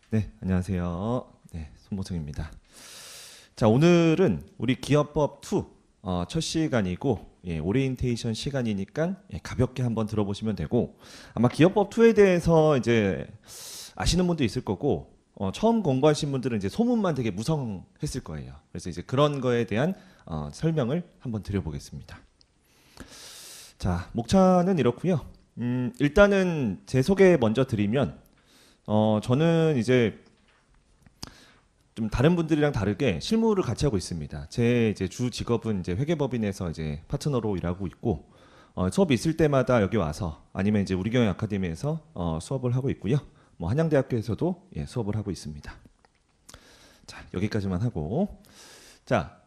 네, 안녕하세요. 네, 손보성입니다. 자, 오늘은 우리 기업법 2 첫 시간이고 오리엔테이션 시간이니까 가볍게 한번 들어보시면 되고 아마 기업법 2에 대해서 이제 아시는 분도 있을 거고 처음 공부하신 분들은 이제 소문만 되게 무성했을 거예요. 그래서 이제 그런 거에 대한 설명을 한번 드려보겠습니다. 자, 목차는 이렇고요. 일단은 제 소개 먼저 드리면 저는 이제 좀 다른 분들이랑 다르게 실무를 같이 하고 있습니다. 제 이제 주 직업은 이제 회계법인에서 이제 파트너로 일하고 있고 수업 있을 때마다 여기 와서 아니면 이제 우리경영 아카데미에서 수업을 하고 있고요. 뭐 한양대학교에서도 수업을 하고 있습니다. 자, 여기까지만 하고 자,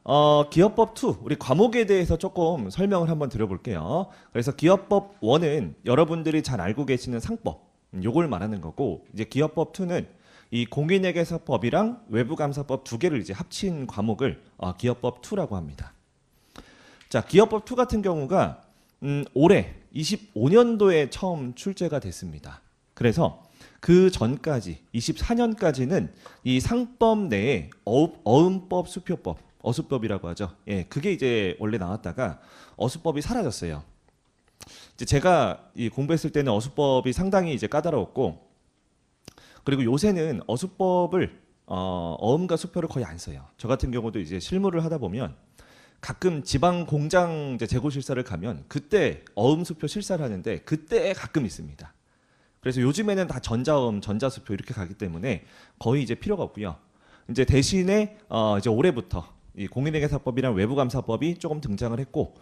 기업법 2 우리 과목에 대해서 조금 설명을 한번 드려볼게요. 그래서 기업법 1은 여러분들이 잘 알고 계시는 상법 요걸 말하는 거고 이제 기업법 2는 이 공인회계사법이랑 외부감사법 두 개를 이제 합친 과목을 기업법 2라고 합니다. 자, 기업법 2 같은 경우가 올해 25년도에 처음 출제가 됐습니다. 그래서 그 전까지 24년까지는 이 상법 내에 어음법, 수표법, 어수법이라고 하죠. 예, 그게 이제 원래 나왔다가 어수법이 사라졌어요. 이제 제가 이 공부했을 때는 어수법이 상당히 이제 까다로웠고 그리고 요새는 어수법을 어음과 수표를 거의 안 써요. 저 같은 경우도 이제 실무를 하다 보면 가끔 지방 공장 이제 재고 실사를 가면 그때 어음 수표 실사를 하는데 그때 가끔 있습니다. 그래서 요즘에는 다 전자음, 전자수표 이렇게 가기 때문에 거의 이제 필요가 없고요. 이제 대신에 이제 올해부터 이 공인회계사법이랑 외부감사법이 조금 등장을 했고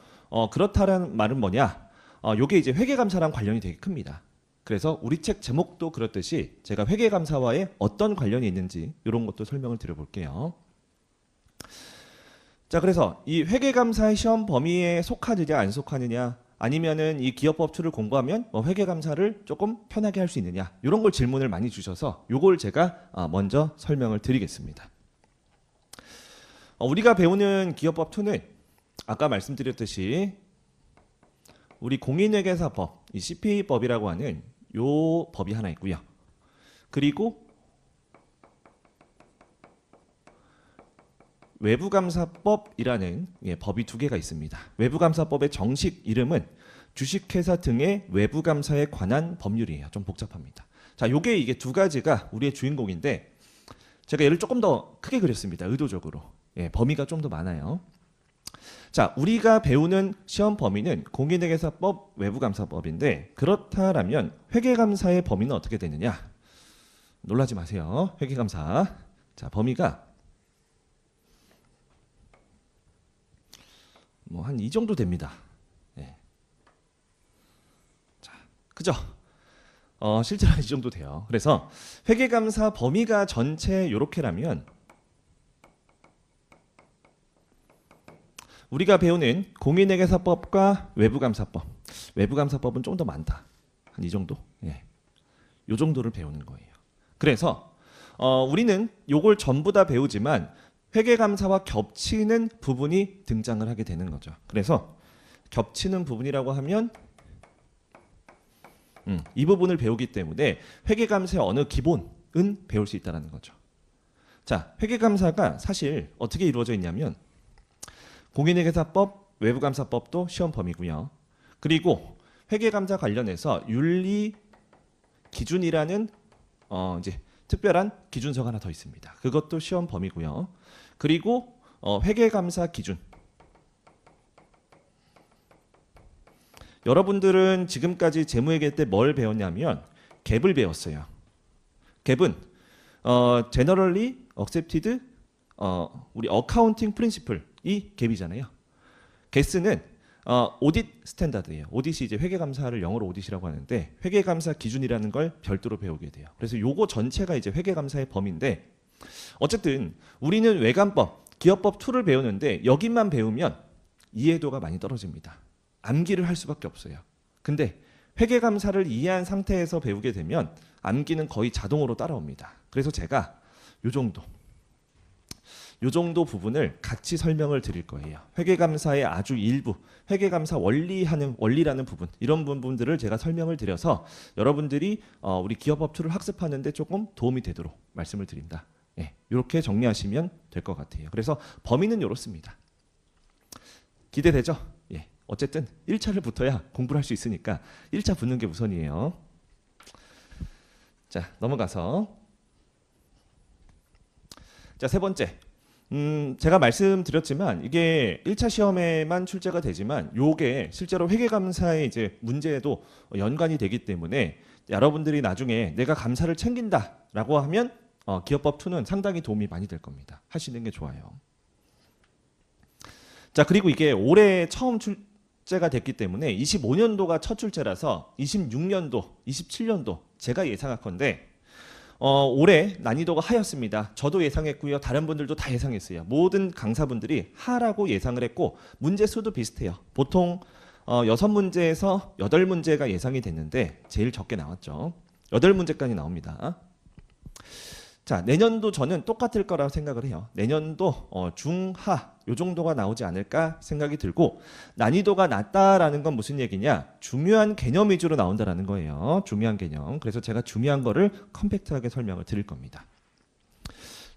그렇다는 말은 뭐냐? 요게 이제 회계감사랑 관련이 되게 큽니다. 그래서 우리 책 제목도 그렇듯이 제가 회계감사와의 어떤 관련이 있는지 이런 것도 설명을 드려볼게요. 자, 그래서 이 회계감사의 시험 범위에 속하느냐 안 속하느냐 아니면은 이 기업법 2를 공부하면 회계감사를 조금 편하게 할 수 있느냐 이런 걸 질문을 많이 주셔서 요걸 제가 먼저 설명을 드리겠습니다. 우리가 배우는 기업법 2는 아까 말씀드렸듯이 우리 공인회계사법, 이 CPA법이라고 하는 요 법이 하나 있고요. 그리고 외부감사법이라는 법이 두 개가 있습니다. 외부감사법의 정식 이름은 주식회사 등의 외부감사에 관한 법률이에요. 좀 복잡합니다. 자, 요게 이게 두 가지가 우리의 주인공인데 제가 얘를 조금 더 크게 그렸습니다. 의도적으로. 범위가 좀 더 많아요. 자, 우리가 배우는 시험 범위는 공인회계사법, 외부감사법인데 그렇다면 회계감사의 범위는 어떻게 되느냐? 놀라지 마세요. 회계감사. 자, 범위가 뭐 한 이 정도 됩니다. 예. 자, 그죠? 실제로 이 정도 돼요. 그래서 회계감사 범위가 전체 요렇게라면 우리가 배우는 공인회계사법과 외부감사법, 외부감사법은 좀 더 많다. 한 이 정도? 예. 요 정도를 배우는 거예요. 그래서 우리는 요걸 전부 다 배우지만 회계감사와 겹치는 부분이 등장을 하게 되는 거죠. 그래서 겹치는 부분이라고 하면 이 부분을 배우기 때문에 회계감사의 어느 기본은 배울 수 있다는 거죠. 자, 회계감사가 사실 어떻게 이루어져 있냐면 공인회계사법, 외부감사법도 시험 범위고요. 그리고 회계감사 관련해서 윤리 기준이라는 이제 특별한 기준서가 하나 더 있습니다. 그것도 시험 범위고요. 그리고 회계감사 기준. 여러분들은 지금까지 재무회계 때 뭘 배웠냐면 갭을 배웠어요. 갭은 generally accepted 우리 어카운팅 프린시플이 갭이잖아요. 게스는 오딧 스탠다드예요. 오딧이 이제 회계감사를 영어로 오딧이라고 하는데 회계감사 기준이라는 걸 별도로 배우게 돼요. 그래서 요거 전체가 이제 회계감사의 범위인데 어쨌든 우리는 외감법, 기업법 2를 배우는데 여기만 배우면 이해도가 많이 떨어집니다. 암기를 할 수밖에 없어요. 근데 회계감사를 이해한 상태에서 배우게 되면 암기는 거의 자동으로 따라옵니다. 그래서 제가 요 정도 요 정도 부분을 같이 설명을 드릴 거예요. 회계감사의 아주 일부, 회계감사 원리라는 부분, 이런 부분들을 제가 설명을 드려서 여러분들이 우리 기업법 2를 학습하는데 조금 도움이 되도록 말씀을 드린다. 예, 이렇게 정리하시면 될 것 같아요. 그래서 범위는 이렇습니다. 기대되죠? 예, 어쨌든 1차를 붙어야 공부를 할 수 있으니까 1차 붙는 게 우선이에요. 자, 넘어가서 자, 세 번째. 제가 말씀드렸지만 이게 1차 시험에만 출제가 되지만 요게 실제로 회계감사의 이제 문제에도 연관이 되기 때문에 여러분들이 나중에 내가 감사를 챙긴다라고 하면 기업법 2는 상당히 도움이 많이 될 겁니다. 하시는 게 좋아요. 자, 그리고 이게 올해 처음 출제가 됐기 때문에 25년도가 첫 출제라서 26년도, 27년도 제가 예상할건데 올해 난이도가 하였습니다. 저도 예상했고요. 다른 분들도 다 예상했어요. 모든 강사분들이 하라고 예상을 했고 문제 수도 비슷해요. 보통 6문제에서 8문제가 예상이 됐는데 제일 적게 나왔죠. 8문제까지 나옵니다. 자, 내년도 저는 똑같을 거라고 생각을 해요. 내년도 중하 요 정도가 나오지 않을까 생각이 들고, 난이도가 낮다라는 건 무슨 얘기냐? 중요한 개념 위주로 나온다라는 거예요. 중요한 개념. 그래서 제가 중요한 거를 컴팩트하게 설명을 드릴 겁니다.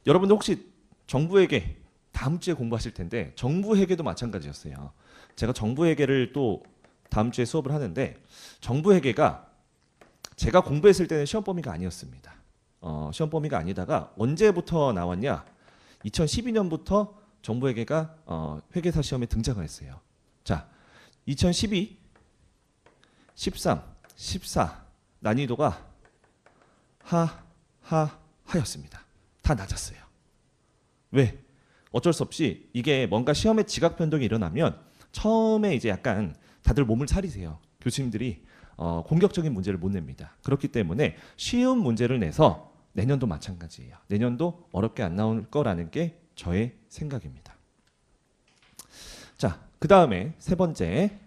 여러분들 혹시 정부회계 다음 주에 공부하실 텐데 정부회계도 마찬가지였어요. 제가 정부회계를 또 다음 주에 수업을 하는데 정부회계가 제가 공부했을 때는 시험 범위가 아니었습니다. 시험 범위가 아니다가 언제부터 나왔냐? 2012년부터 정부회계가 회계사 시험에 등장을 했어요. 자, 2012, 13, 14 난이도가 하였습니다. 다 낮았어요. 왜? 어쩔 수 없이 이게 뭔가 시험에 지각 변동이 일어나면 처음에 이제 약간 다들 몸을 사리세요. 교수님들이 공격적인 문제를 못 냅니다. 그렇기 때문에 쉬운 문제를 내서 내년도 마찬가지예요. 내년도 어렵게 안 나올 거라는 게 저의 생각입니다. 자, 그 다음에 세 번째.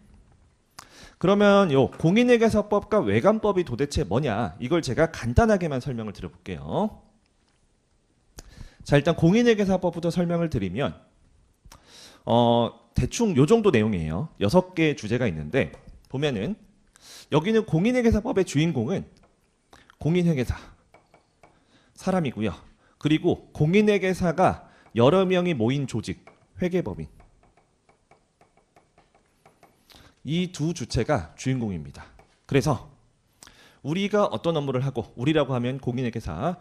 그러면 요 공인회계사법과 외관법이 도대체 뭐냐? 이걸 제가 간단하게만 설명을 드려볼게요. 자, 일단 공인회계사법부터 설명을 드리면 대충 요 정도 내용이에요. 6개 주제가 있는데 보면은 여기는 공인회계사법의 주인공은 공인회계사 사람이고요. 그리고 공인회계사가 여러 명이 모인 조직 회계법인, 이 두 주체가 주인공입니다. 그래서 우리가 어떤 업무를 하고, 우리라고 하면 공인회계사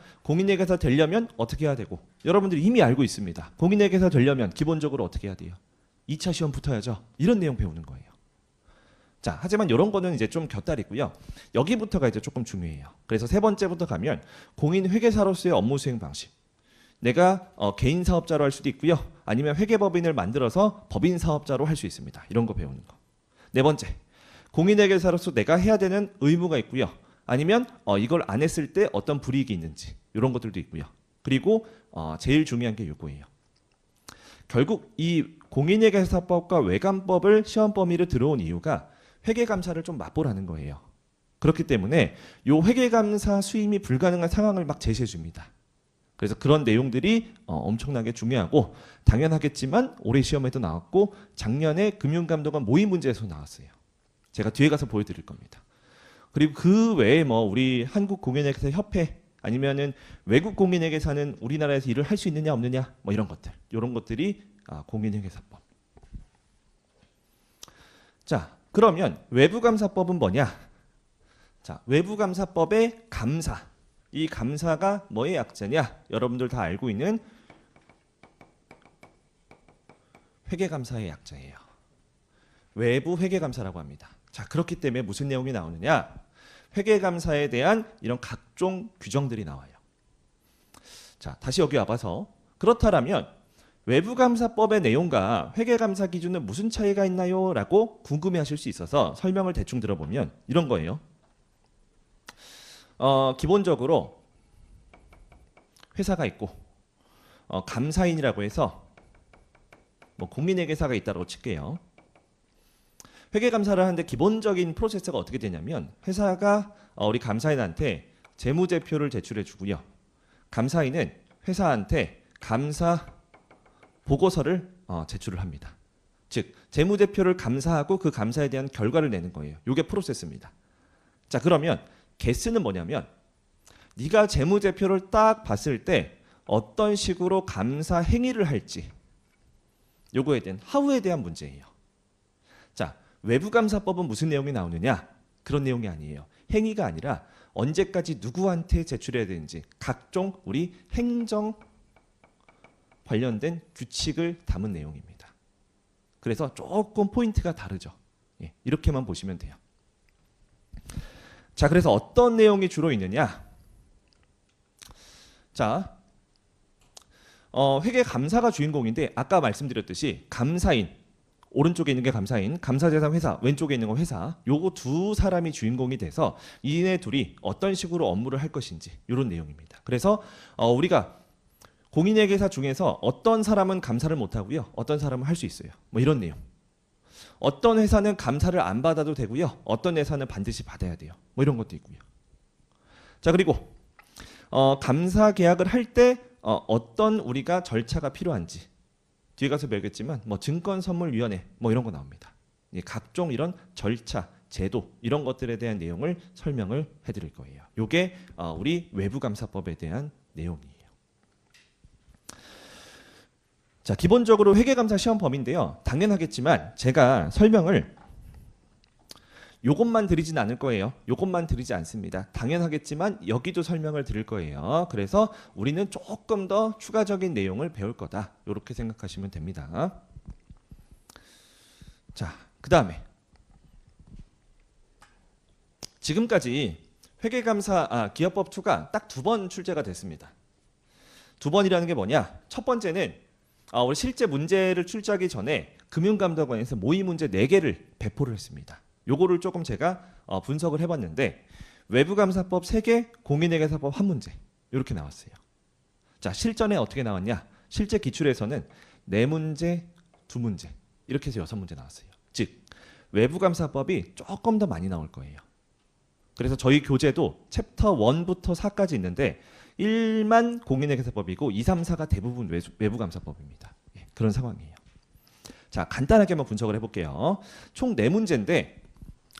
되려면 어떻게 해야 되고, 여러분들이 이미 알고 있습니다. 공인회계사 되려면 기본적으로 어떻게 해야 돼요? 2차 시험 붙어야죠. 이런 내용 배우는 거예요. 자, 하지만 이런 거는 이제 좀 곁다리고요. 여기부터가 이제 조금 중요해요. 그래서 세 번째부터 가면 공인회계사로서의 업무 수행 방식. 내가 개인 사업자로 할 수도 있고요. 아니면 회계법인을 만들어서 법인 사업자로 할 수 있습니다. 이런 거 배우는 거. 네 번째, 공인회계사로서 내가 해야 되는 의무가 있고요. 아니면 이걸 안 했을 때 어떤 불이익이 있는지 이런 것들도 있고요. 그리고 제일 중요한 게 이거예요. 결국 이 공인회계사법과 외관법을 시험 범위로 들어온 이유가 회계감사를 좀 맛보라는 거예요. 그렇기 때문에 이 회계감사 수임이 불가능한 상황을 막 제시해 줍니다. 그래서 그런 내용들이 엄청나게 중요하고, 당연하겠지만 올해 시험에도 나왔고 작년에 금융감독원 모의 문제에서 나왔어요. 제가 뒤에 가서 보여드릴 겁니다. 그리고 그 외에 뭐 우리 한국공인회계사 협회 아니면은 외국 공인회계사는 우리나라에서 일을 할 수 있느냐 없느냐 뭐 이런 것들, 이런 것들이 공인회계사법. 자, 그러면 외부감사법은 뭐냐? 자, 외부감사법의 감사. 이 감사가 뭐의 약자냐? 여러분들 다 알고 있는 회계감사의 약자예요. 외부 회계감사라고 합니다. 자, 그렇기 때문에 무슨 내용이 나오느냐? 회계감사에 대한 이런 각종 규정들이 나와요. 자, 다시 여기 와봐서 그렇다면 외부감사법의 내용과 회계감사 기준은 무슨 차이가 있나요? 라고 궁금해하실 수 있어서 설명을 대충 들어보면 이런 거예요. 기본적으로 회사가 있고 감사인이라고 해서 뭐 공인회계사가 있다고 칠게요. 회계감사를 하는데 기본적인 프로세스가 어떻게 되냐면 회사가 우리 감사인한테 재무제표를 제출해 주고요. 감사인은 회사한테 감사 보고서를 제출을 합니다. 즉 재무제표를 감사하고 그 감사에 대한 결과를 내는 거예요. 이게 프로세스입니다. 자, 그러면 개수는 뭐냐면 네가 재무제표를 딱 봤을 때 어떤 식으로 감사 행위를 할지 요거에 대한 하우에 대한 문제예요. 자, 외부감사법은 무슨 내용이 나오느냐? 그런 내용이 아니에요. 행위가 아니라 언제까지 누구한테 제출해야 되는지 각종 우리 행정 관련된 규칙을 담은 내용입니다. 그래서 조금 포인트가 다르죠. 예, 이렇게만 보시면 돼요. 자, 그래서 어떤 내용이 주로 있느냐? 자, 회계감사가 주인공인데 아까 말씀드렸듯이 감사인, 오른쪽에 있는 게 감사인, 감사대상 회사, 왼쪽에 있는 건 회사, 요거 두 사람이 주인공이 돼서 이네 둘이 어떤 식으로 업무를 할 것인지 이런 내용입니다. 그래서 우리가 공인회계사 중에서 어떤 사람은 감사를 못하고요, 어떤 사람은 할 수 있어요. 뭐 이런 내용. 어떤 회사는 감사를 안 받아도 되고요, 어떤 회사는 반드시 받아야 돼요. 뭐 이런 것도 있고요. 자, 그리고 감사 계약을 할 때 어떤 우리가 절차가 필요한지 뒤에 가서 배우겠지만 뭐 증권선물위원회 뭐 이런 거 나옵니다. 각종 이런 절차, 제도 이런 것들에 대한 내용을 설명을 해드릴 거예요. 이게 우리 외부감사법에 대한 내용이에요. 자, 기본적으로 회계감사 시험 범위인데요. 당연하겠지만 제가 설명을 요것만 드리진 않을 거예요. 요것만 드리지 않습니다. 당연하겠지만 여기도 설명을 드릴 거예요. 그래서 우리는 조금 더 추가적인 내용을 배울 거다. 이렇게 생각하시면 됩니다. 자, 그 다음에 지금까지 회계감사 기업법 2가 딱 2번 출제가 됐습니다. 2번이라는 게 뭐냐? 첫 번째는 우리 실제 문제를 출제하기 전에 금융감독원에서 모의 문제 4개를 배포를 했습니다. 요거를 조금 제가 분석을 해봤는데 외부감사법 3개, 공인회계사법 1문제 이렇게 나왔어요. 자, 실전에 어떻게 나왔냐? 실제 기출에서는 4문제, 2문제 이렇게 해서 6문제 나왔어요. 즉 외부감사법이 조금 더 많이 나올 거예요. 그래서 저희 교재도 챕터 1부터 4까지 있는데 1만 공인회계사법이고 2, 3, 4가 대부분 외부감사법입니다. 예, 그런 상황이에요. 자, 간단하게만 분석을 해볼게요. 총 4문제인데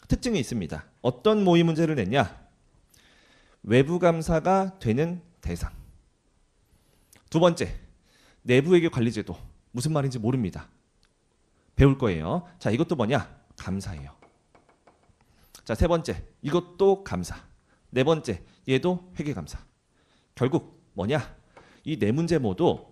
특징이 있습니다. 어떤 모의 문제를 냈냐? 외부감사가 되는 대상. 두 번째, 내부회계 관리제도. 무슨 말인지 모릅니다. 배울 거예요. 자, 이것도 뭐냐? 감사예요. 자, 세 번째, 이것도 감사. 네 번째, 얘도 회계감사. 결국 뭐냐? 이 4문제 모두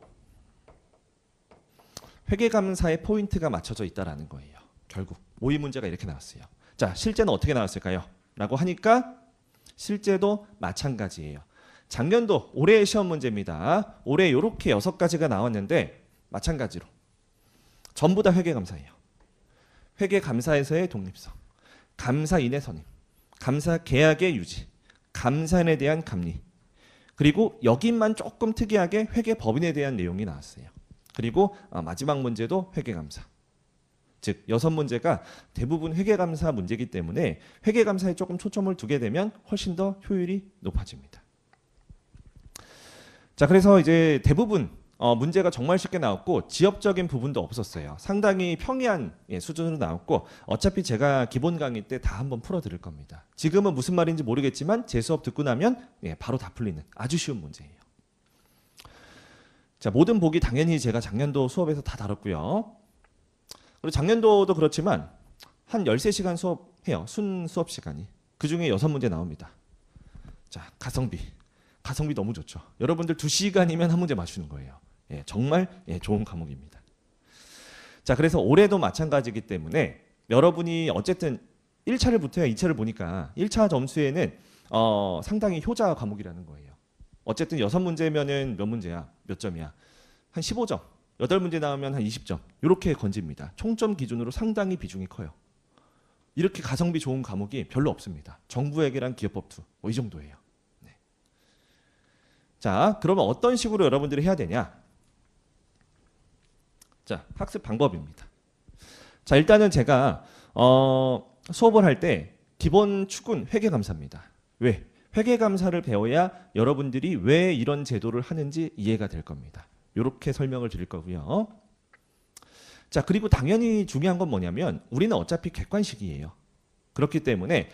회계감사의 포인트가 맞춰져 있다라는 거예요. 결국 모의 문제가 이렇게 나왔어요. 자, 실제는 어떻게 나왔을까요? 라고 하니까 실제도 마찬가지예요. 작년도 올해의 시험 문제입니다. 올해 이렇게 6가지가 나왔는데 마찬가지로 전부 다 회계감사예요. 회계감사에서의 독립성, 감사인의 선임, 감사 계약의 유지, 감사인에 대한 감리, 그리고 여기만 조금 특이하게 회계법인에 대한 내용이 나왔어요. 그리고 마지막 문제도 회계감사. 즉 6문제가 대부분 회계감사 문제이기 때문에 회계감사에 조금 초점을 두게 되면 훨씬 더 효율이 높아집니다. 자, 그래서 이제 대부분 문제가 정말 쉽게 나왔고 지엽적인 부분도 없었어요. 상당히 평이한 수준으로 나왔고 어차피 제가 기본 강의 때 다 한번 풀어드릴 겁니다. 지금은 무슨 말인지 모르겠지만 제 수업 듣고 나면 바로 다 풀리는 아주 쉬운 문제예요. 자, 모든 보기 당연히 제가 작년도 수업에서 다 다뤘고요. 그리고 작년도도 그렇지만 한 13시간 수업해요. 순 수업 시간이. 그중에 6문제 나옵니다. 자, 가성비. 가성비 너무 좋죠. 여러분들 2시간이면 한 문제 맞추는 거예요. 예, 정말 좋은 과목입니다. 자, 그래서 올해도 마찬가지이기 때문에 여러분이 어쨌든 1차를 붙어야 2차를 보니까 1차 점수에는 상당히 효자 과목이라는 거예요. 어쨌든 6문제면은 몇 문제야? 몇 점이야? 한 15점. 8문제 나오면 한 20점. 이렇게 건집니다. 총점 기준으로 상당히 비중이 커요. 이렇게 가성비 좋은 과목이 별로 없습니다. 정부회계랑 기업법 2. 뭐 이 정도예요. 네. 자, 그러면 어떤 식으로 여러분들이 해야 되냐? 자, 학습 방법입니다. 자, 일단은 제가 수업을 할 때 기본 축은 회계감사입니다. 왜? 회계감사를 배워야 여러분들이 왜 이런 제도를 하는지 이해가 될 겁니다. 이렇게 설명을 드릴 거고요. 자, 그리고 당연히 중요한 건 뭐냐면 우리는 어차피 객관식이에요. 그렇기 때문에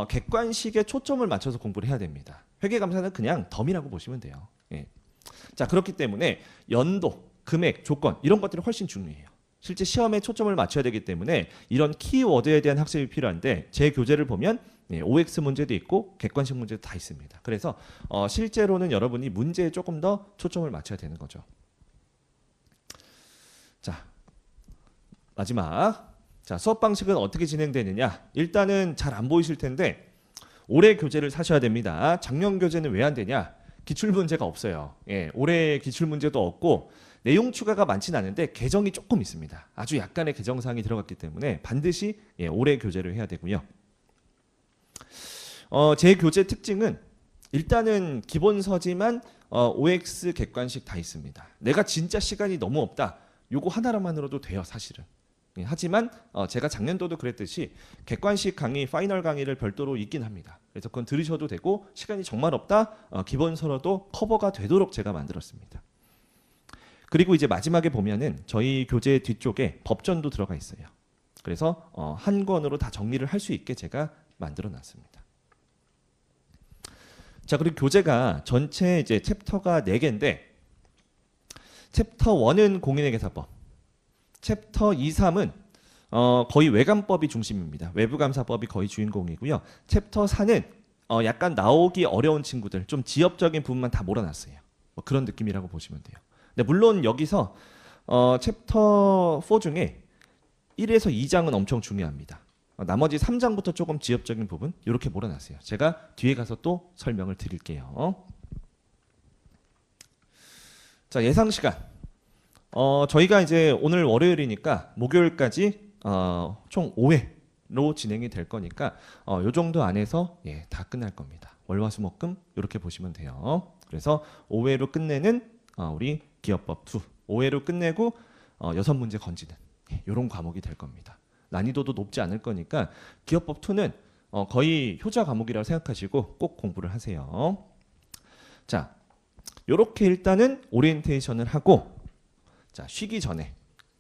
객관식에 초점을 맞춰서 공부를 해야 됩니다. 회계감사는 그냥 덤이라고 보시면 돼요. 예. 자, 그렇기 때문에 연도, 금액, 조건 이런 것들이 훨씬 중요해요. 실제 시험에 초점을 맞춰야 되기 때문에 이런 키워드에 대한 학습이 필요한데 제 교재를 보면 OX 문제도 있고 객관식 문제도 다 있습니다. 그래서 실제로는 여러분이 문제에 조금 더 초점을 맞춰야 되는 거죠. 자, 마지막. 자, 수업 방식은 어떻게 진행되느냐? 일단은 잘 안 보이실 텐데 올해 교재를 사셔야 됩니다. 작년 교재는 왜 안 되냐? 기출 문제가 없어요. 예, 올해 기출 문제도 없고 내용 추가가 많지는 않은데 개정이 조금 있습니다. 아주 약간의 개정 사항이 들어갔기 때문에 반드시 올해 교재를 해야 되고요. 제 교재 특징은 일단은 기본서지만 OX 객관식 다 있습니다. 내가 진짜 시간이 너무 없다. 요거 하나만으로도 돼요, 사실은. 하지만 제가 작년도도 그랬듯이 객관식 강의, 파이널 강의를 별도로 있긴 합니다. 그래서 그건 들으셔도 되고 시간이 정말 없다, 기본서로도 커버가 되도록 제가 만들었습니다. 그리고 이제 마지막에 보면은 저희 교재 뒤쪽에 법전도 들어가 있어요. 그래서 한 권으로 다 정리를 할 수 있게 제가 만들어 놨습니다. 자, 그리고 교재가 전체 이제 챕터가 4개인데 챕터 1은 공인회계사법, 챕터 2, 3은 거의 외감법이 중심입니다. 외부감사법이 거의 주인공이고요. 챕터 4는 약간 나오기 어려운 친구들, 좀 지엽적인 부분만 다 몰아놨어요. 뭐 그런 느낌이라고 보시면 돼요. 근데 물론 여기서 챕터 4 중에 1에서 2장은 엄청 중요합니다. 나머지 3장부터 조금 지엽적인 부분 이렇게 몰아놨어요. 제가 뒤에 가서 또 설명을 드릴게요. 자, 예상 시간. 저희가 이제 오늘 월요일이니까 목요일까지 총 5회로 진행이 될 거니까 요 정도 안에서 다 끝날 겁니다. 월화수목금 이렇게 보시면 돼요. 그래서 5회로 끝내는 우리 기업법 2, 5회로 끝내고 6문제 건지는 이런 과목이 될 겁니다. 난이도도 높지 않을 거니까 기업법 2는 거의 효자 과목이라고 생각하시고 꼭 공부를 하세요. 자, 이렇게 일단은 오리엔테이션을 하고, 자, 쉬기 전에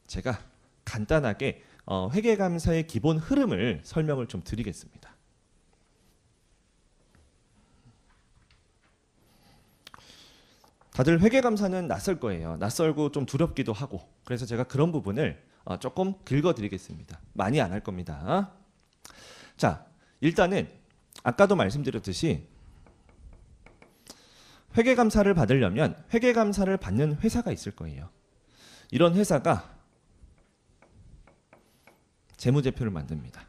제가 간단하게 회계감사의 기본 흐름을 설명을 좀 드리겠습니다. 다들 회계감사는 낯설 거예요. 낯설고 좀 두렵기도 하고. 그래서 제가 그런 부분을 조금 긁어드리겠습니다. 많이 안 할 겁니다. 자, 일단은 아까도 말씀드렸듯이 회계감사를 받으려면 회계감사를 받는 회사가 있을 거예요. 이런 회사가 재무제표를 만듭니다.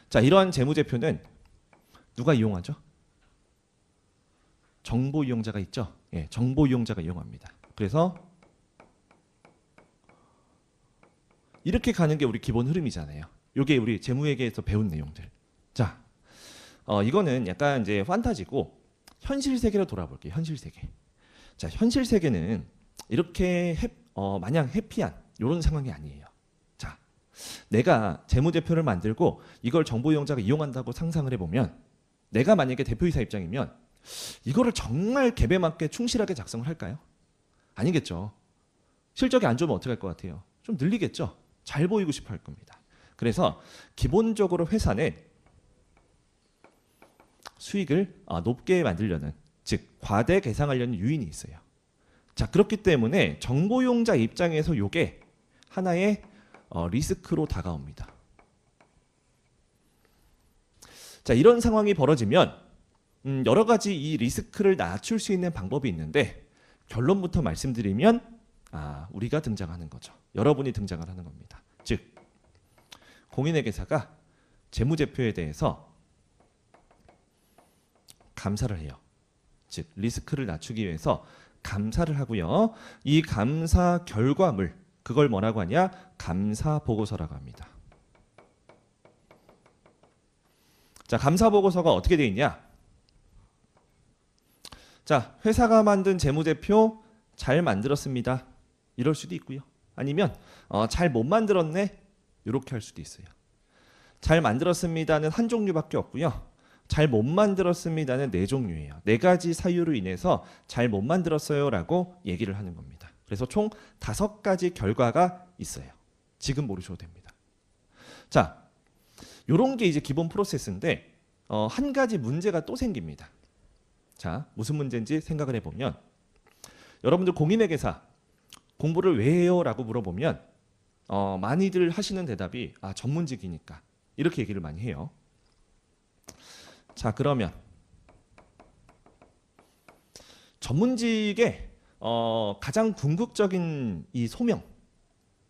자, 이러한 재무제표는 누가 이용하죠? 정보 이용자가 있죠? 예, 정보 이용자가 이용합니다. 그래서 이렇게 가는 게 우리 기본 흐름이잖아요. 이게 우리 재무회계에서 배운 내용들. 자, 이거는 약간 이제 판타지고 현실 세계로 돌아볼게요. 현실 세계. 자, 현실 세계는 이렇게 마냥 해피한 이런 상황이 아니에요. 자, 내가 재무제표를 만들고 이걸 정보 이용자가 이용한다고 상상을 해보면, 내가 만약에 대표이사 입장이면 이거를 정말 갭에 맞게 충실하게 작성을 할까요? 아니겠죠. 실적이 안 좋으면 어떻게 할 것 같아요? 좀 늘리겠죠. 잘 보이고 싶어 할 겁니다. 그래서 기본적으로 회사는 수익을 높게 만들려는, 즉 과대 계상하려는 유인이 있어요. 자, 그렇기 때문에 정보용자 입장에서 이게 하나의 리스크로 다가옵니다. 자, 이런 상황이 벌어지면 여러 가지 이 리스크를 낮출 수 있는 방법이 있는데, 결론부터 말씀드리면 우리가 등장하는 거죠. 여러분이 등장을 하는 겁니다. 즉 공인회계사가 재무제표에 대해서 감사를 해요. 즉 리스크를 낮추기 위해서 감사를 하고요. 이 감사 결과물, 그걸 뭐라고 하냐? 감사 보고서라고 합니다. 자, 감사 보고서가 어떻게 되어 있냐? 자, 회사가 만든 재무제표 잘 만들었습니다. 이럴 수도 있고요. 아니면 잘 못 만들었네. 이렇게 할 수도 있어요. 잘 만들었습니다는 한 종류밖에 없고요. 잘 못 만들었습니다는 4종류예요. 4가지 사유로 인해서 잘 못 만들었어요 라고 얘기를 하는 겁니다. 그래서 총 5가지 결과가 있어요. 지금 모르셔도 됩니다. 자, 요런 게 이제 기본 프로세스인데 한 가지 문제가 또 생깁니다. 자, 무슨 문제인지 생각을 해보면 여러분들 공인회계사 공부를 왜 해요? 라고 물어보면 많이들 하시는 대답이 전문직이니까 이렇게 얘기를 많이 해요. 자, 그러면 전문직의 가장 궁극적인 이 소명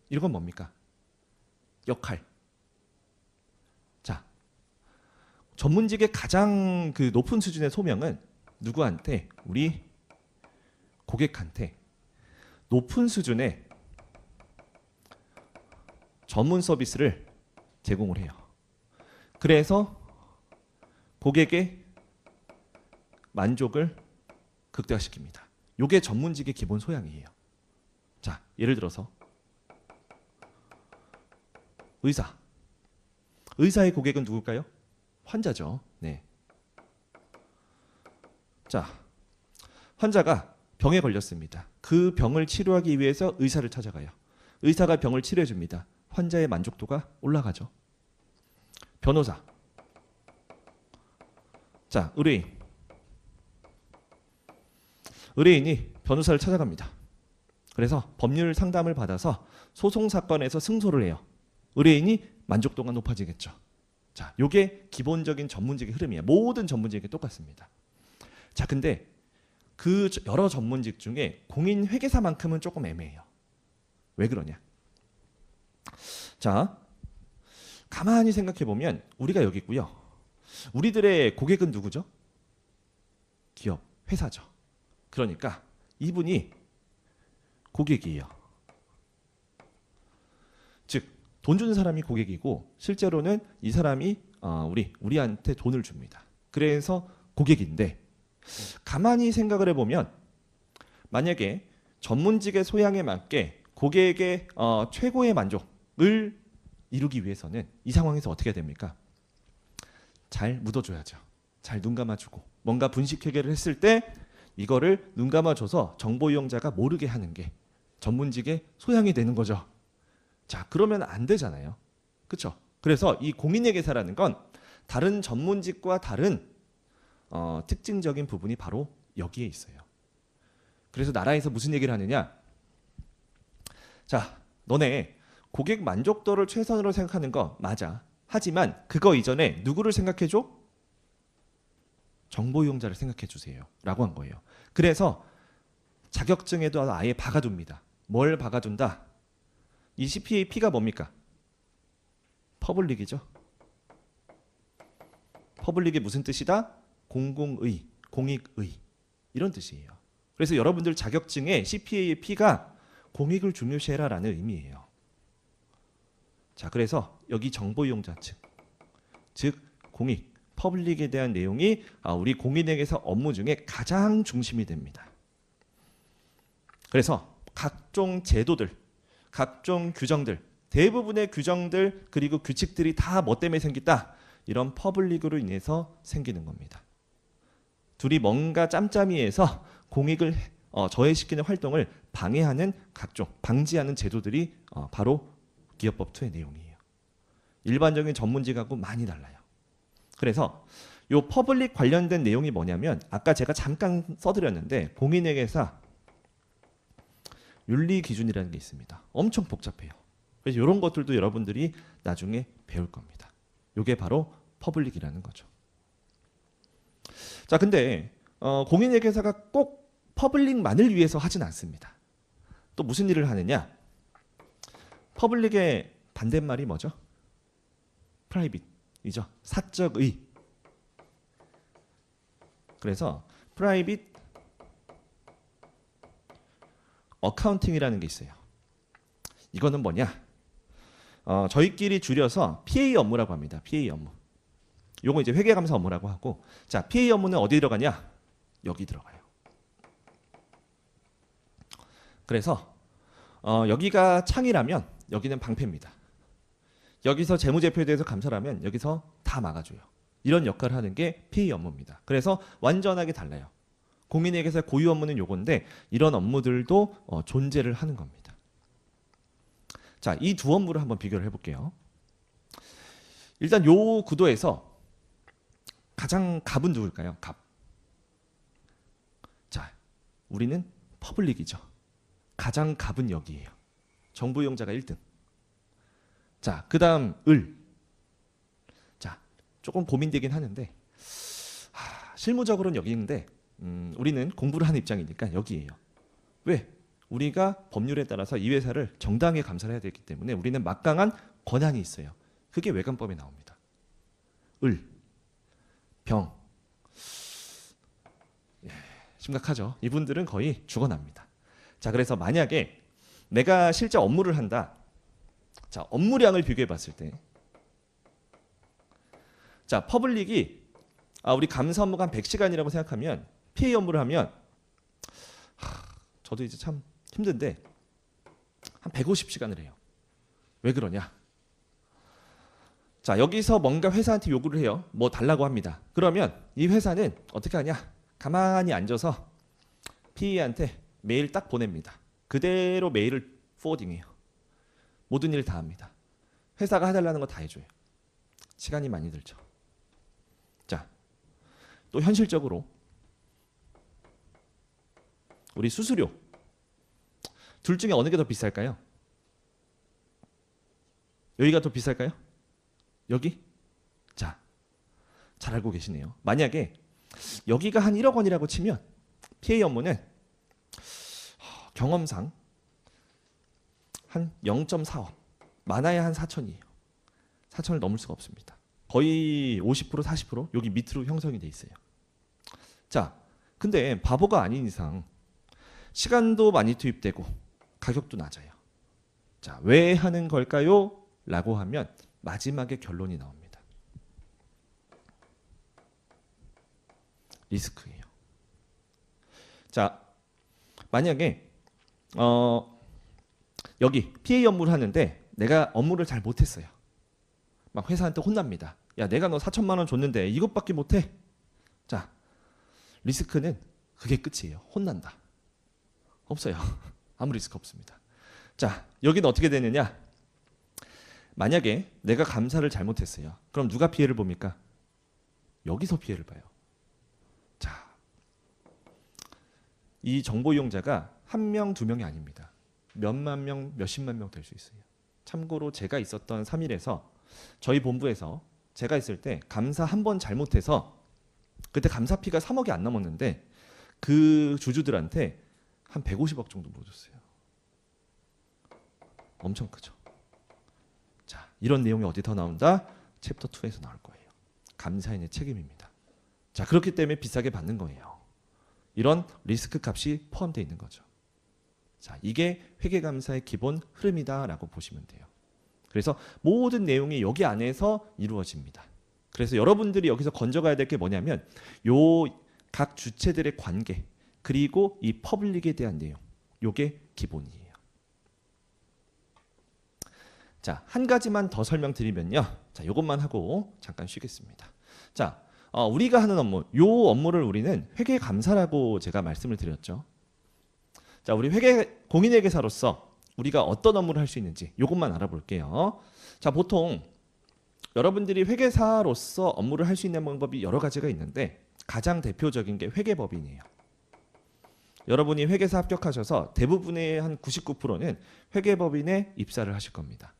이건 뭡니까? 역할. 자, 전문직의 가장 그 높은 수준의 소명은 누구한테? 우리 고객한테 높은 수준의 전문 서비스를 제공을 해요. 그래서 고객의 만족을 극대화시킵니다. 이게 전문직의 기본 소양이에요. 자, 예를 들어서 의사의 고객은 누굴까요? 환자죠. 네. 자, 환자가 병에 걸렸습니다. 그 병을 치료하기 위해서 의사를 찾아가요. 의사가 병을 치료해 줍니다. 환자의 만족도가 올라가죠. 변호사. 자, 의뢰인이 변호사를 찾아갑니다. 그래서 법률 상담을 받아서 소송 사건에서 승소를 해요. 의뢰인이 만족도가 높아지겠죠. 자, 요게 기본적인 전문직의 흐름이에요. 모든 전문직이 똑같습니다. 자, 근데 그 여러 전문직 중에 공인회계사만큼은 조금 애매해요. 왜 그러냐? 자, 가만히 생각해 보면 우리가 여기 있고요. 우리들의 고객은 누구죠? 기업, 회사죠. 그러니까 이분이 고객이에요. 즉, 돈 주는 사람이 고객이고 실제로는 이 사람이 우리한테 돈을 줍니다. 그래서 고객인데 가만히 생각을 해보면 만약에 전문직의 소양에 맞게 고객의 최고의 만족을 이루기 위해서는 이 상황에서 어떻게 해야 됩니까? 잘 묻어줘야죠. 잘 눈 감아주고 뭔가 분식 회계를 했을 때 이거를 눈 감아줘서 정보 이용자가 모르게 하는 게 전문직의 소양이 되는 거죠. 자, 그러면 안 되잖아요. 그렇죠? 그래서 이 공인회계사라는 건 다른 전문직과 다른 특징적인 부분이 바로 여기에 있어요. 그래서 나라에서 무슨 얘기를 하느냐? 자, 너네 고객 만족도를 최선으로 생각하는 거 맞아. 하지만 그거 이전에 누구를 생각해줘? 정보 이용자를 생각해 주세요. 라고 한 거예요. 그래서 자격증에도 아예 박아둡니다. 뭘 박아둔다? 이 CPAP가 뭡니까? 퍼블릭이죠. 퍼블릭이 무슨 뜻이다? 공공의, 공익의 이런 뜻이에요. 그래서 여러분들 자격증에 CPAP가 공익을 중요시해라라는 의미예요. 자, 그래서 여기 정보 이용자 측, 즉 공익, 퍼블릭에 대한 내용이 우리 공인회계사 업무 중에 가장 중심이 됩니다. 그래서 각종 제도들, 각종 규정들, 대부분의 규정들 그리고 규칙들이 다 뭐 때문에 생겼다? 이런 퍼블릭으로 인해서 생기는 겁니다. 둘이 뭔가 짬짬이해서 공익을 저해시키는 활동을 방해하는 각종, 방지하는 제도들이 바로 기업법 2의 내용이에요. 일반적인 전문직하고 많이 달라요. 그래서 이 퍼블릭 관련된 내용이 뭐냐면 아까 제가 잠깐 써드렸는데 공인회계사 윤리 기준이라는 게 있습니다. 엄청 복잡해요. 그래서 이런 것들도 여러분들이 나중에 배울 겁니다. 이게 바로 퍼블릭이라는 거죠. 자, 근데 공인회계사가 꼭 퍼블릭만을 위해서 하진 않습니다. 또 무슨 일을 하느냐? 퍼블릭의 반대말이 뭐죠? 프라이빗이죠. 사적의. 그래서 프라이빗 어카운팅이라는 게 있어요. 이거는 뭐냐? 저희끼리 줄여서 PA 업무라고 합니다. PA 업무. 요거 이제 회계감사 업무라고 하고, 자, PA 업무는 어디 들어가냐? 여기 들어가요. 그래서 여기가 창이라면 여기는 방패입니다. 여기서 재무제표에 대해서 감사를 하면 여기서 다 막아줘요. 이런 역할을 하는 게 PA 업무입니다. 그래서 완전하게 달라요. 공인회계사 고유 업무는 요건데 이런 업무들도 존재를 하는 겁니다. 자, 이 두 업무를 한번 비교를 해볼게요. 일단 요 구도에서 가장 갑은 누굴까요? 갑. 자, 우리는 퍼블릭이죠. 가장 갑은 여기예요. 정보 이용자가 1등. 자, 그 다음 을. 자, 조금 고민되긴 하는데 실무적으로는 여기인데 우리는 공부를 하는 입장이니까 여기예요. 왜? 우리가 법률에 따라서 이 회사를 정당하게 감사를 해야 되기 때문에 우리는 막강한 권한이 있어요. 그게 외관법에 나옵니다. 을, 병. 심각하죠. 이분들은 거의 죽어납니다. 자, 그래서 만약에 내가 실제 업무를 한다. 자, 업무량을 비교해 봤을 때, 자, 퍼블릭이 우리 감사 업무가 한 100시간이라고 생각하면 PA 업무를 하면 저도 이제 참 힘든데 한 150시간을 해요. 왜 그러냐? 자, 여기서 뭔가 회사한테 요구를 해요. 뭐 달라고 합니다. 그러면 이 회사는 어떻게 하냐? 가만히 앉아서 PA한테 메일 딱 보냅니다. 그대로 메일을 포워딩해요. 모든 일 다 합니다. 회사가 해달라는 거 다 해줘요. 시간이 많이 들죠. 자, 또 현실적으로 우리 수수료 둘 중에 어느 게 더 비쌀까요? 여기가 더 비쌀까요? 여기? 자, 잘 알고 계시네요. 만약에 여기가 한 1억 원이라고 치면 PA 업무는 경험상 한 0.4억, 많아야 한 4천이에요. 4천을 넘을 수가 없습니다. 거의 50% 40% 여기 밑으로 형성이 돼 있어요. 자, 근데 바보가 아닌 이상 시간도 많이 투입되고 가격도 낮아요. 자, 왜 하는 걸까요? 라고 하면 마지막에 결론이 나옵니다. 리스크예요. 자, 만약에 여기 PA 업무를 하는데 내가 업무를 잘 못했어요. 막 회사한테 혼납니다. 야, 내가 너 4천만 원 줬는데 이것밖에 못해. 자, 리스크는 그게 끝이에요. 혼난다. 없어요. 아무 리스크 없습니다. 자, 여기는 어떻게 되느냐? 만약에 내가 감사를 잘못했어요. 그럼 누가 피해를 봅니까? 여기서 피해를 봐요. 자, 이 정보 이용자가 한 명, 두 명이 아닙니다. 몇만 명, 몇십만 명 될 수 있어요. 참고로 제가 있었던 3일에서 저희 본부에서 제가 있을 때 감사 한 번 잘못해서 그때 감사피가 3억이 안 넘었는데 그 주주들한테 한 150억 정도 물어줬어요. 엄청 크죠. 자, 이런 내용이 어디 더 나온다? 챕터 2에서 나올 거예요. 감사인의 책임입니다. 자, 그렇기 때문에 비싸게 받는 거예요. 이런 리스크 값이 포함되어 있는 거죠. 자, 이게 회계감사의 기본 흐름이다라고 보시면 돼요. 그래서 모든 내용이 여기 안에서 이루어집니다. 그래서 여러분들이 여기서 건져가야 될 게 뭐냐면 요 각 주체들의 관계 그리고 이 퍼블릭에 대한 내용, 요게 기본이에요. 자, 한 가지만 더 설명드리면요. 자, 요것만 하고 잠깐 쉬겠습니다. 자, 우리가 하는 업무, 요 업무를 우리는 회계감사라고 제가 말씀을 드렸죠. 자, 우리 공인회계사로서 우리가 어떤 업무를 할 수 있는지 요것만 알아볼게요. 자, 보통 여러분들이 회계사로서 업무를 할 수 있는 방법이 여러 가지가 있는데 가장 대표적인 게 회계법인이에요. 여러분이 회계사 합격하셔서 대부분의 한 99%는 회계법인에 입사를 하실 겁니다.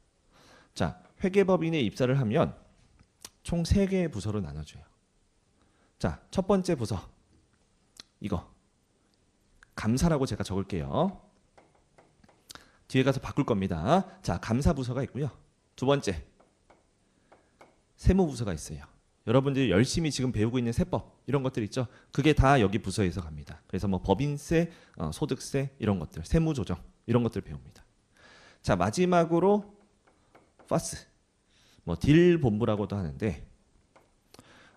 자, 회계법인에 입사를 하면 총 3개의 부서로 나눠줘요. 자, 첫 번째 부서 이거 감사라고 제가 적을게요. 뒤에 가서 바꿀 겁니다. 자, 감사부서가 있고요. 두 번째 세무부서가 있어요. 여러분들이 열심히 지금 배우고 있는 세법 이런 것들 있죠. 그게 다 여기 부서에서 갑니다. 그래서 뭐 법인세, 소득세 이런 것들, 세무조정 이런 것들 배웁니다. 자, 마지막으로 파스, 뭐 딜 본부라고도 하는데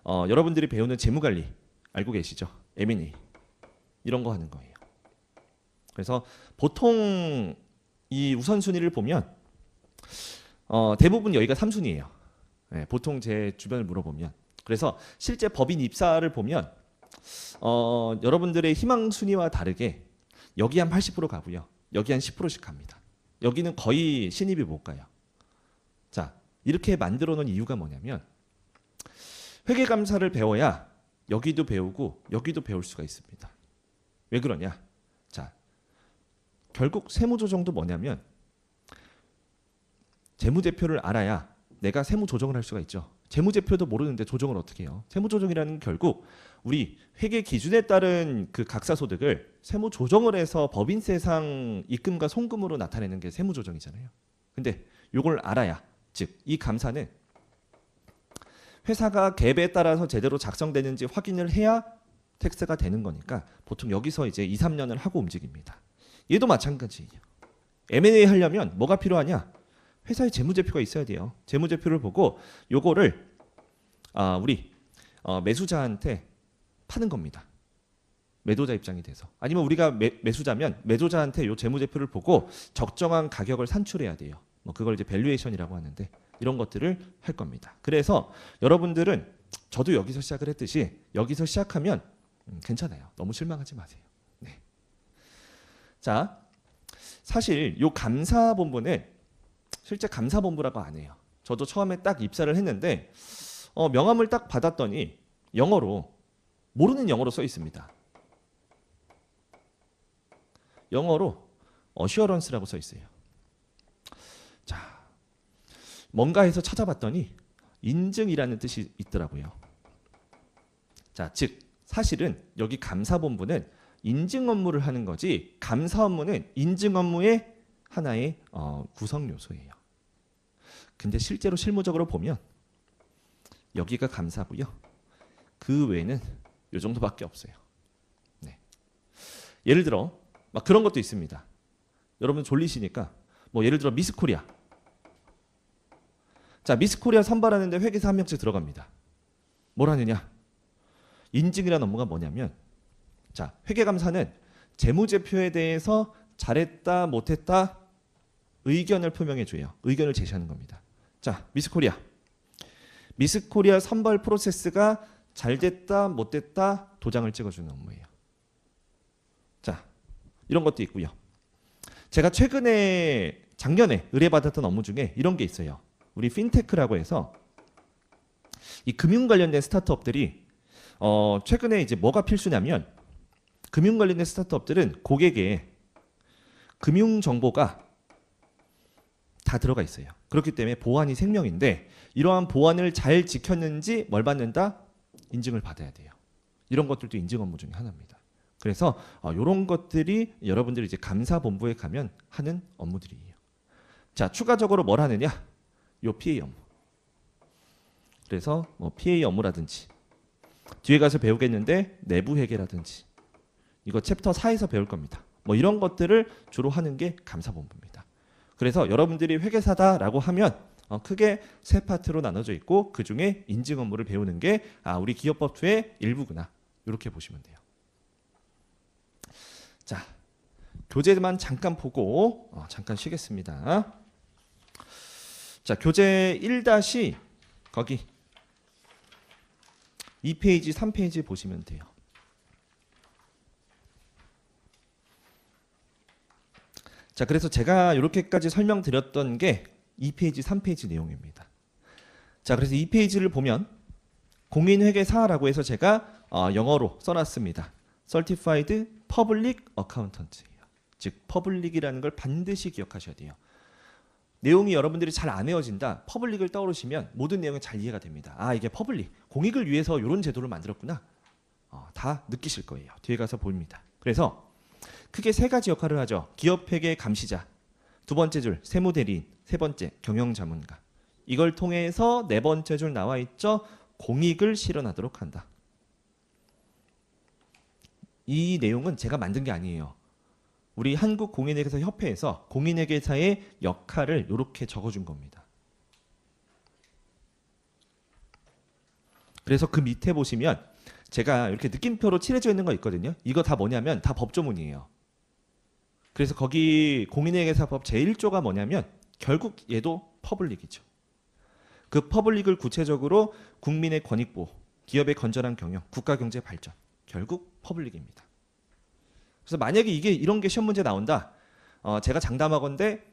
여러분들이 배우는 재무관리 알고 계시죠? M&A 이런 거 하는 거예요. 그래서 보통 이 우선순위를 보면 대부분 여기가 3순위예요. 네, 보통 제 주변을 물어보면. 그래서 실제 법인 입사를 보면 여러분들의 희망 순위와 다르게 여기 한 80% 가고요. 여기 한 10%씩 갑니다. 여기는 거의 신입이 못 가요. 자, 이렇게 만들어 놓은 이유가 뭐냐면 회계감사를 배워야 여기도 배우고 여기도 배울 수가 있습니다. 왜 그러냐? 자, 결국 세무조정도 뭐냐면 재무제표를 알아야 내가 세무조정을 할 수가 있죠. 재무제표도 모르는데 조정을 어떻게 해요? 세무조정이라는 건 결국 우리 회계 기준에 따른 그 각사소득을 세무조정을 해서 법인세상 입금과 송금으로 나타내는 게 세무조정이잖아요. 근데 이걸 알아야, 즉 이 감사는 회사가 갭에 따라서 제대로 작성되는지 확인을 해야 텍스가 되는 거니까 보통 여기서 이제 2, 3년을 하고 움직입니다. 얘도 마찬가지예요. M&A 하려면 뭐가 필요하냐? 회사에 재무제표가 있어야 돼요. 재무제표를 보고 요거를 우리 매수자한테 파는 겁니다. 매도자 입장이 돼서. 아니면 우리가 매수자면 매도자한테 요 재무제표를 보고 적정한 가격을 산출해야 돼요. 뭐 그걸 이제 밸류에이션이라고 하는데 이런 것들을 할 겁니다. 그래서 여러분들은 저도 여기서 시작을 했듯이 여기서 시작하면 괜찮아요. 너무 실망하지 마세요. 네. 자, 사실 요 감사본부는 실제 감사본부라고 안 해요. 저도 처음에 딱 입사를 했는데 명함을 딱 받았더니 영어로 모르는 영어로 써 있습니다. 영어로 어슈어런스라고 써 있어요. 자, 뭔가 해서 찾아봤더니 인증이라는 뜻이 있더라고요. 자, 즉 사실은 여기 감사본부는 인증 업무를 하는 거지 감사 업무는 인증 업무의 하나의 구성 요소예요. 근데 실제로 실무적으로 보면 여기가 감사고요. 그 외에는 이 정도밖에 없어요. 네. 예를 들어 막 그런 것도 있습니다. 여러분 졸리시니까 뭐 예를 들어 미스코리아. 자, 미스코리아 선발하는데 회계사 한 명씩 들어갑니다. 뭘 하느냐? 인증이라는 업무가 뭐냐면 자, 회계감사는 재무제표에 대해서 잘했다 못했다 의견을 표명해 줘요. 의견을 제시하는 겁니다. 자, 미스코리아 선발 프로세스가 잘 됐다 못됐다 도장을 찍어주는 업무예요. 자, 이런 것도 있고요. 제가 작년에 의뢰받았던 업무 중에 이런 게 있어요. 우리 핀테크라고 해서 이 금융 관련된 스타트업들이 최근에 이제 뭐가 필수냐면 금융 관련된 스타트업들은 고객의 금융 정보가 다 들어가 있어요. 그렇기 때문에 보안이 생명인데 이러한 보안을 잘 지켰는지 뭘 받는다? 인증을 받아야 돼요. 이런 것들도 인증 업무 중에 하나입니다. 그래서 이런 것들이 여러분들이 이제 감사본부에 가면 하는 업무들이에요. 자, 추가적으로 뭘 하느냐? 요 PA 업무. 그래서 뭐 PA 업무라든지 뒤에 가서 배우겠는데 내부 회계라든지 이거 챕터 4에서 배울 겁니다. 뭐 이런 것들을 주로 하는 게 감사본부입니다. 그래서 여러분들이 회계사다라고 하면 크게 세 파트로 나눠져 있고 그 중에 인증 업무를 배우는 게 우리 기업법 2의 일부구나. 이렇게 보시면 돼요. 자, 교재만 잠깐 보고 잠깐 쉬겠습니다. 자, 교재 1- 거기 2페이지, 3페이지 보시면 돼요. 자, 그래서 제가 이렇게까지 설명드렸던 게 2페이지, 3페이지 내용입니다. 자, 그래서 2페이지를 보면 공인회계사라고 해서 제가 영어로 써놨습니다. Certified Public Accountant예요. 즉, 퍼블릭이라는 걸 반드시 기억하셔야 돼요. 내용이 여러분들이 잘 안 외워진다. 퍼블릭을 떠오르시면 모든 내용이 잘 이해가 됩니다. 이게 퍼블릭, 공익을 위해서 이런 제도를 만들었구나. 다 느끼실 거예요. 뒤에 가서 보입니다. 그래서 크게 세 가지 역할을 하죠. 기업회계 감시자, 두 번째 줄 세무대리인, 세 번째 경영자문가. 이걸 통해서 네 번째 줄 나와 있죠. 공익을 실현하도록 한다. 이 내용은 제가 만든 게 아니에요. 우리 한국공인회계사 협회에서 공인회계사의 역할을 이렇게 적어준 겁니다. 그래서 그 밑에 보시면 제가 이렇게 느낌표로 칠해져 있는 거 있거든요. 이거 다 뭐냐면 다 법조문이에요. 그래서 거기 공인회계사법 제1조가 뭐냐면 결국 얘도 퍼블릭이죠. 그 퍼블릭을 구체적으로 국민의 권익보호, 기업의 건전한 경영, 국가경제 발전, 결국 퍼블릭입니다. 그래서 만약에 이런 게 시험 문제 나온다. 제가 장담하건대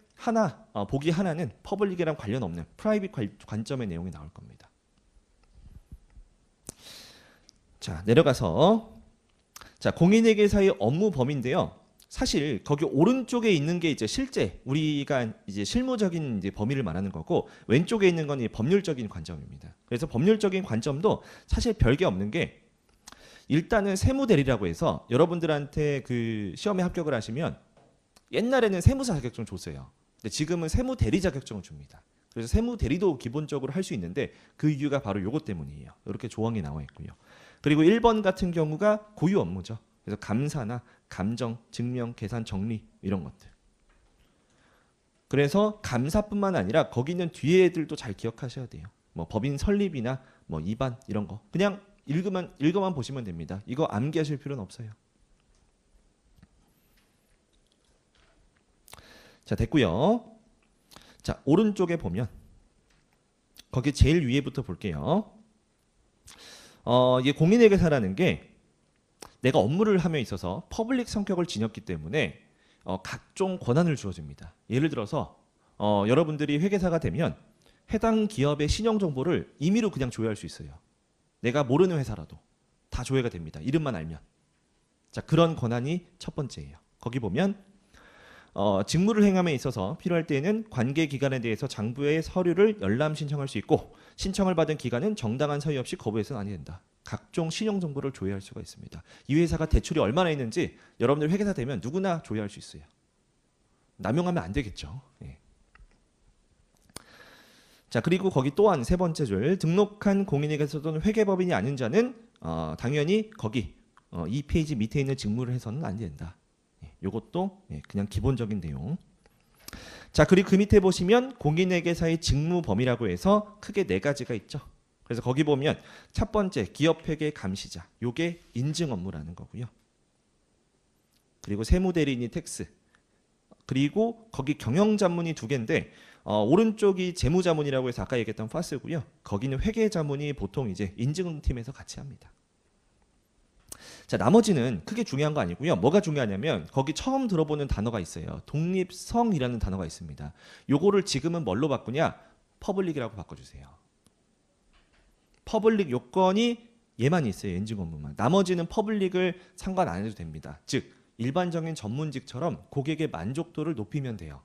보기 하나는 퍼블릭이랑 관련 없는 프라이빗 관점의 내용이 나올 겁니다. 자, 내려가서 자, 공인회계사의 업무 범위인데요. 사실 거기 오른쪽에 있는 게 이제 실제 우리가 이제 실무적인 이제 범위를 말하는 거고, 왼쪽에 있는 건 이 법률적인 관점입니다. 그래서 법률적인 관점도 사실 별게 없는 게, 일단은 세무대리라고 해서 여러분들한테 그 시험에 합격을 하시면 옛날에는 세무사 자격증 줬어요. 근데 지금은 세무대리 자격증을 줍니다. 그래서 세무대리도 기본적으로 할 수 있는데 그 이유가 바로 요것 때문이에요. 이렇게 조항이 나와 있고요. 그리고 1번 같은 경우가 고유 업무죠. 그래서 감사나 감정, 증명, 계산, 정리 이런 것들. 그래서 감사뿐만 아니라 거기 있는 뒤에 애들도 잘 기억하셔야 돼요. 뭐 법인 설립이나 뭐 입안 이런 거 그냥 읽어만 보시면 됩니다. 이거 암기하실 필요는 없어요. 자, 됐고요. 자, 오른쪽에 보면 거기 제일 위에부터 볼게요. 이게 공인회계사라는 게 내가 업무를 함에 있어서 퍼블릭 성격을 지녔기 때문에 각종 권한을 주어집니다. 예를 들어서 여러분들이 회계사가 되면 해당 기업의 신용 정보를 임의로 그냥 조회할 수 있어요. 내가 모르는 회사라도 다 조회가 됩니다. 이름만 알면. 자, 그런 권한이 첫 번째예요. 거기 보면 직무를 행함에 있어서 필요할 때에는 관계 기관에 대해서 장부의 서류를 열람 신청할 수 있고, 신청을 받은 기관은 정당한 사유 없이 거부해서는 아니 된다. 각종 신용 정보를 조회할 수가 있습니다. 이 회사가 대출이 얼마나 있는지 여러분들 회계사 되면 누구나 조회할 수 있어요. 남용하면 안 되겠죠. 예. 자, 그리고 거기 또한 세 번째 줄, 등록한 공인회계사 또는 회계법인이 아닌 자는 당연히 거기 이 페이지 밑에 있는 직무를 해서는 안 된다. 요것도 그냥 기본적인 내용. 자, 그리고 그 밑에 보시면 공인회계사의 직무 범위라고 해서 크게 네 가지가 있죠. 그래서 거기 보면 첫 번째 기업회계 감시자, 요게 인증 업무라는 거고요. 그리고 세무대리인이 텍스, 그리고 거기 경영자문이 두 개인데 오른쪽이 재무자문이라고 해서 아까 얘기했던 파스고요. 거기는 회계자문이 보통 이제 인증팀에서 같이 합니다. 자, 나머지는 크게 중요한 거 아니고요. 뭐가 중요하냐면 거기 처음 들어보는 단어가 있어요. 독립성이라는 단어가 있습니다. 요거를 지금은 뭘로 바꾸냐? 퍼블릭이라고 바꿔주세요. 퍼블릭 요건이 얘만 있어요. 인증 업무만. 나머지는 퍼블릭을 상관 안 해도 됩니다. 즉 일반적인 전문직처럼 고객의 만족도를 높이면 돼요.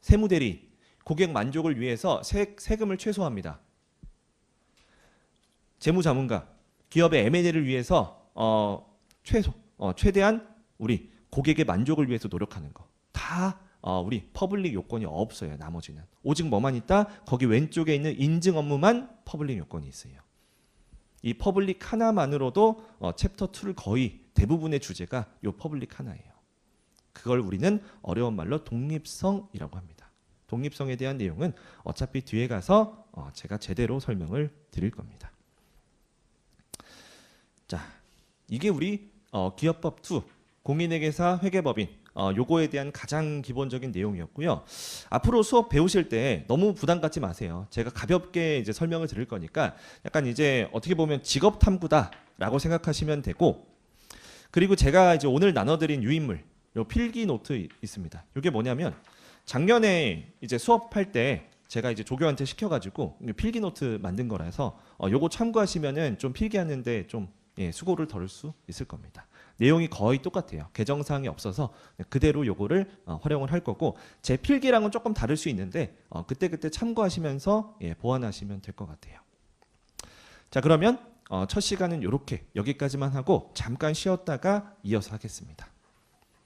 세무대리, 고객 만족을 위해서 세금을 최소화합니다. 재무자문가, 기업의 M&A를 위해서 최대한 우리 고객의 만족을 위해서 노력하는 거. 다 우리 퍼블릭 요건이 없어요. 나머지는. 오직 뭐만 있다? 거기 왼쪽에 있는 인증 업무만 퍼블릭 요건이 있어요. 이 퍼블릭 하나만으로도 챕터 2를 거의 대부분의 주제가 요 퍼블릭 하나예요. 그걸 우리는 어려운 말로 독립성이라고 합니다. 독립성에 대한 내용은 어차피 뒤에 가서 제가 제대로 설명을 드릴 겁니다. 자, 이게 우리 기업법 2 공인회계사 회계법인 요거에 대한 가장 기본적인 내용이었고요. 앞으로 수업 배우실 때 너무 부담 갖지 마세요. 제가 가볍게 이제 설명을 드릴 거니까 약간 이제 어떻게 보면 직업 탐구다라고 생각하시면 되고, 그리고 제가 이제 오늘 나눠드린 유인물 요 필기 노트 있습니다. 이게 뭐냐면 작년에 이제 수업할 때 제가 이제 조교한테 시켜가지고 필기 노트 만든 거라서 요거 참고하시면은 좀 필기하는데 좀 수고를 덜을 수 있을 겁니다. 내용이 거의 똑같아요. 개정사항이 없어서 그대로 요거를 활용을 할 거고, 제 필기랑은 조금 다를 수 있는데 그때그때 참고하시면서 보완하시면 될 것 같아요. 자, 그러면 첫 시간은 이렇게 여기까지만 하고 잠깐 쉬었다가 이어서 하겠습니다.